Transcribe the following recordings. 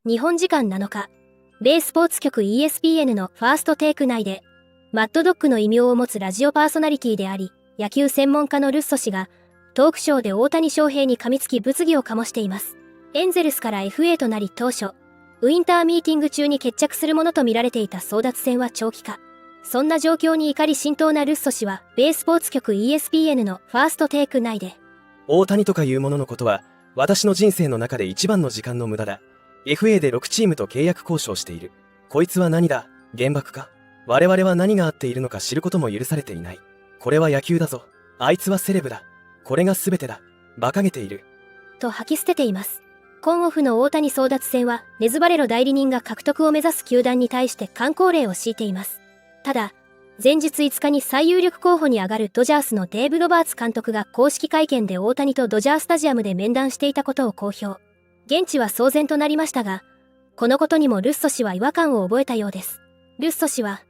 日本時間7日、米スポーツ局 ESPN のファーストテイク内で、マッドドッグの異名を持つラジオパーソナリティであり、野球専門家のルッソ氏が、トークショーで大谷翔平に噛みつき物議を醸しています。エンゼルスから FA となり当初、ウィンターミーティング中に決着するものと見られていた争奪戦は長期化。そんな状況に怒り心頭なルッソ氏は、米スポーツ局 ESPN のファーストテイク内で、大谷とかいうもののことは、私の人生の中で一番の時間の無駄だ。FA で6チームと契約交渉している。こいつは何だ？原爆か？我々は何があっているのか知ることも許されていない。これは野球だぞ。あいつはセレブだ。これが全てだ。馬鹿げている。と吐き捨てています。今オフの大谷争奪戦は、ネズバレロ代理人が獲得を目指す球団に対して箝口令を敷いています。ただ、前日5日に最有力候補に上がるドジャースのデーブ・ロバーツ監督が公式会見で大谷とドジャースタジアムで面談していたことを公表。現地は騒然となりましたが、このことにもルッソ氏は違和感を覚えたようです。ルッソ氏は、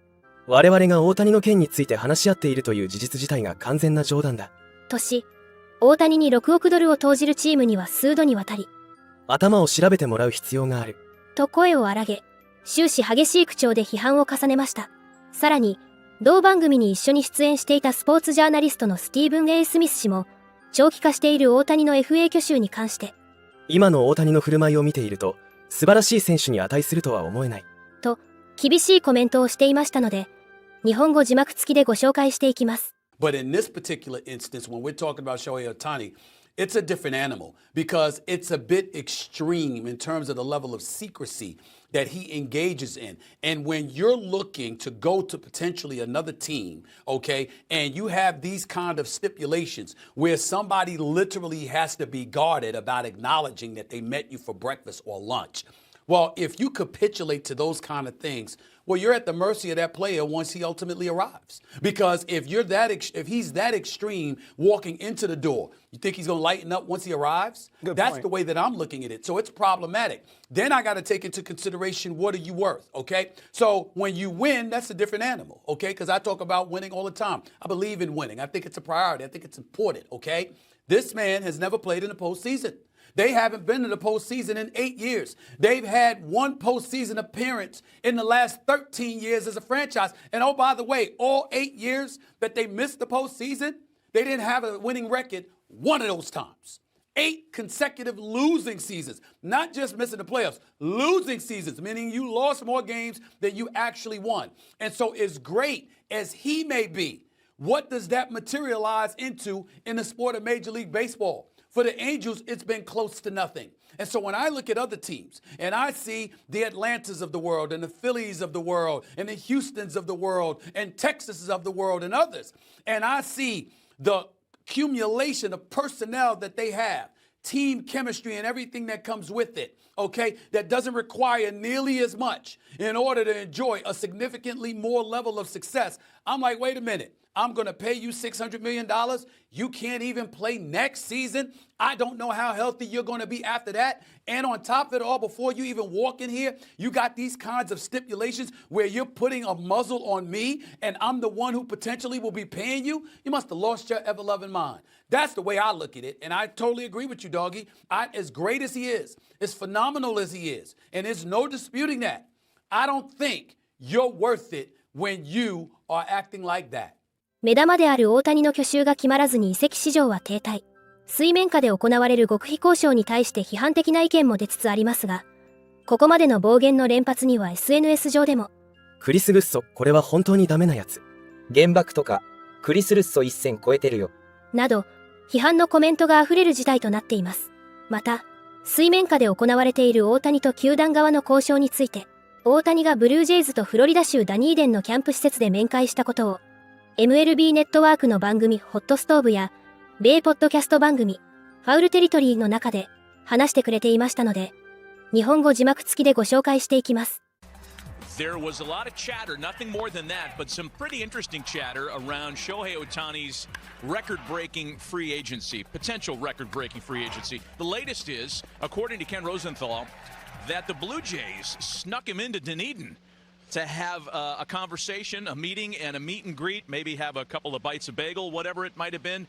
我々が大谷の件について話し合っているという事実自体が完全な冗談だ。とし、大谷に6億ドルを投じるチームには数度にわたり、頭を調べてもらう必要がある。と声を荒げ、終始激しい口調で批判を重ねました。さらに、同番組に一緒に出演していたスポーツジャーナリストのスティーブン・ A. スミス氏も、長期化している大谷の FA 去就に関して、今の大谷の振る舞いを見ていると、素晴らしい選手に値するとは思えない。と、厳しいコメントをしていましたので、日本語字幕付きでご紹介していきます。But in this particular instance, when we're talking about Shohei Ohtani, it's a different animal because it's a bit extreme in terms of the level of secrecy that he engages in. And when you're looking to go to potentially another team, okay, and you have these kind of stipulations where somebody literally has to be guarded about acknowledging that they met you for breakfast or lunch. Well, if you capitulate to those kind of things, well, you're at the mercy of that player once he ultimately arrives. Because if he's that extreme walking into the door, you think he's going to lighten up once he arrives? That's the way that I'm looking at it. So it's problematic. Then I got to take into consideration, what are you worth? Okay. So when you win, that's a different animal. Okay. Because I talk about winning all the time. I believe in winning. I think it's a priority. I think it's important. Okay. This man has never played in the postseason. They haven't been to the postseason in 8 years. They've had one postseason appearance in the last 13 years as a franchise. And oh, by the way, all 8 years that they missed the postseason, they didn't have a winning record one of those times. 8 consecutive losing seasons, not just missing the playoffs, losing seasons, meaning you lost more games than you actually won. And so as great as he may be, what does that materialize into in the sport of Major League Baseball? For the Angels, it's been close to nothing. And so when I look at other teams and I see the Atlantas of the world and the Phillies of the world and the Houstons of the world and Texases of the world and others, and I see the accumulation of personnel that they have, team chemistry and everything that comes with it, okay, that doesn't require nearly as much in order to enjoy a significantly more level of success, I'm like, wait a minute. I'm going to pay you $600 million. You can't even play next season. I don't know how healthy you're going to be after that. And on top of it all, before you even walk in here, you got these kinds of stipulations where you're putting a muzzle on me and I'm the one who potentially will be paying you. You must have lost your ever-loving mind. That's the way I look at it. And I totally agree with you, doggy. As great as he is, as phenomenal as he is, and there's no disputing that, I don't think you're worth it when you are acting like that. 目玉である大谷の去就が決まらずに移籍市場は停滞。水面下で行われる極秘交渉に対して批判的な意見も出つつありますが、ここまでの暴言の連発には SNS 上でも、クリス・ルッソ、これは本当にダメなやつ。原爆とか、クリス・ルッソ一線超えてるよ。など、批判のコメントが溢れる事態となっています。また、水面下で行われている大谷と球団側の交渉について、大谷がブルージェイズとフロリダ州ダニーデンのキャンプ施設で面会したことを、MLB ネットワークの番組ホットストーブや、米ポッドキャスト番組、ファウルテリトリーの中で話してくれていましたので、日本語字幕付きでご紹介していきます。There was a lot of chatter, nothing more than that, but some pretty interesting chatter around Shohei Ohtani's record-breaking free agency, potential record-breaking free agency. The latest is, according to Ken Rosenthal, that the Blue Jays snuck him into Dunedin to have a conversation, a meeting, and a meet and greet, maybe have a couple of bites of bagel, whatever it might have been.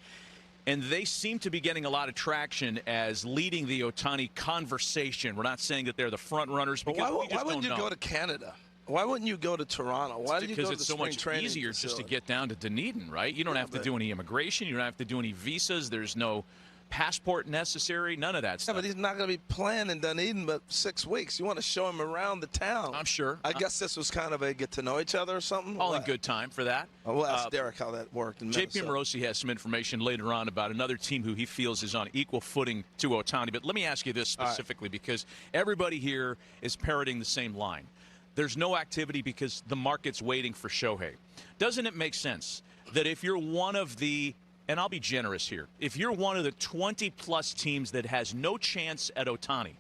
and they seem to be getting a lot of traction as leading the Ohtani conversation. We're not saying that they're the front runners because we just why wouldn't don't you know. go to Canada? Why wouldn't you go to Toronto? Why do you go Because to it's the so spring much training easier just to facility? get down to Dunedin, right? You don't have to do any immigration. You don't have to do any visas. There's no passport necessary. None of that Yeah, stuff. but he's not going to be playing in Dunedin but 6 weeks. You want to show him around the town. I'm sure. I guess this was kind of a get to know each other or something. All in good time for that. We'll ask Derek how that worked in JP Minnesota. Morosi has some information later on about another team who he feels is on equal footing to Ohtani. But let me ask you this specifically because everybody here is parroting the same line. There's no activity because the market's waiting for Shohei. Doesn't it make sense that if you're one of the, and I'll be generous here, if you're one of the 20-plus teams that has no chance at Ohtani,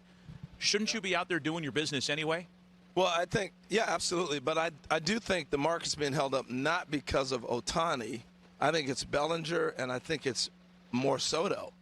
shouldn't you be out there doing your business anyway? Well, I think, yeah, absolutely. But I do think the market's being held up not because of Ohtani. I think it's Bellinger, and I think it's more Soto.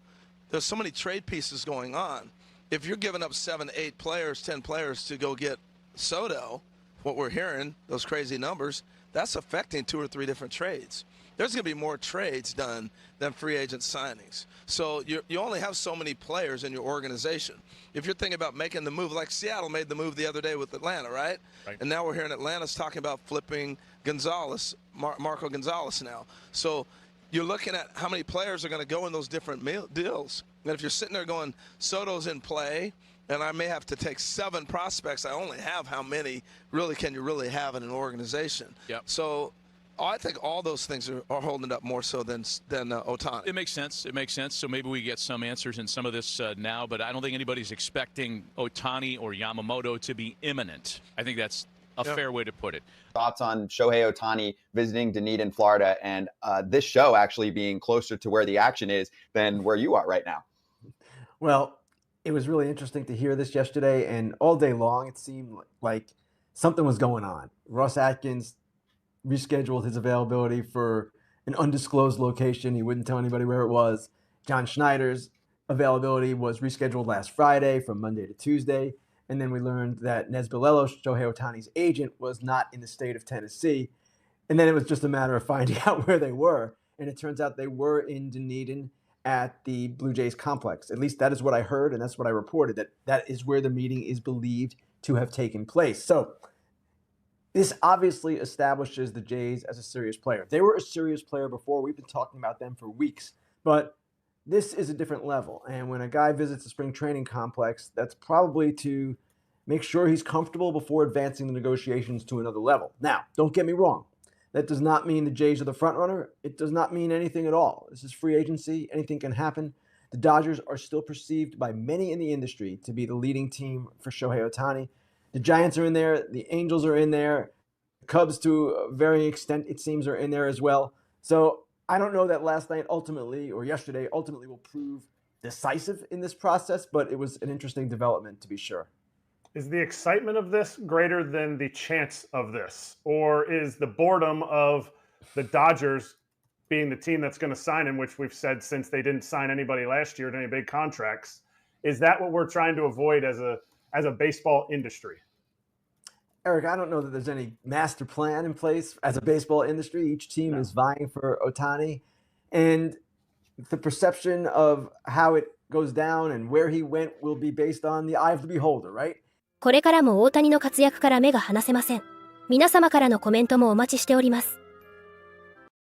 There's so many trade pieces going on. If you're giving up 7, 8 players, 10 players to go get Soto, what we're hearing, those crazy numbers, that's affecting 2 or 3 different trades. There's going to be more trades done than free agent signings. So you only have so many players in your organization. If you're thinking about making the move, like Seattle made the move the other day with Atlanta, right? And now we're hearing Atlanta's talking about flipping Gonzalez, Marco Gonzalez now. So you're looking at how many players are going to go in those different deals. And if you're sitting there going, Soto's in play, and I may have to take 7 prospects, I only have how many really can you really have in an organization? Yep. So I think all those things are holding up more so than Ohtani. It makes sense. It makes sense. So maybe we get some answers in some of this now, but I don't think anybody's expecting Ohtani or Yamamoto to be imminent. I think that's a fair way to put it. Thoughts on Shohei Ohtani visiting Dunedin, Florida, and this show actually being closer to where the action is than where you are right now? Well, it was really interesting to hear this yesterday, and all day long it seemed like something was going on. Ross Atkins rescheduled his availability for an undisclosed location. He wouldn't tell anybody where it was. John Schneider's availability was rescheduled last Friday from Monday to Tuesday. And then we learned that Nez Bilello, Shohei Ohtani's agent, was not in the state of Tennessee. And then it was just a matter of finding out where they were. And it turns out they were in Dunedin at the Blue Jays complex. At least that is what I heard, and that's what I reported, that is where the meeting is believed to have taken place. So this obviously establishes the Jays as a serious player. They were a serious player before. We've been talking about them for weeks. But this is a different level. And when a guy visits a spring training complex, that's probably to make sure he's comfortable before advancing the negotiations to another level. Now, don't get me wrong. That does not mean the Jays are the front runner. It does not mean anything at all. This is free agency. Anything can happen. The Dodgers are still perceived by many in the industry to be the leading team for Shohei Ohtani. The Giants are in there. The Angels are in there. The Cubs, to a varying extent, it seems, are in there as well. So I don't know that last night ultimately, or yesterday, ultimately will prove decisive in this process, but it was an interesting development to be sure. Is the excitement of this greater than the chance of this? Or is the boredom of the Dodgers being the team that's going to sign him, which we've said since they didn't sign anybody last year to any big contracts, is that what we're trying to avoid as a baseball industry? Eric, I don't know that there's any master plan in place as a baseball industry. Each team is vying for Ohtani. And the perception of how it goes down and where he went will be based on the eye of the beholder, right? これからも大谷の活躍から目が離せません。皆様からのコメントもお待ちしております。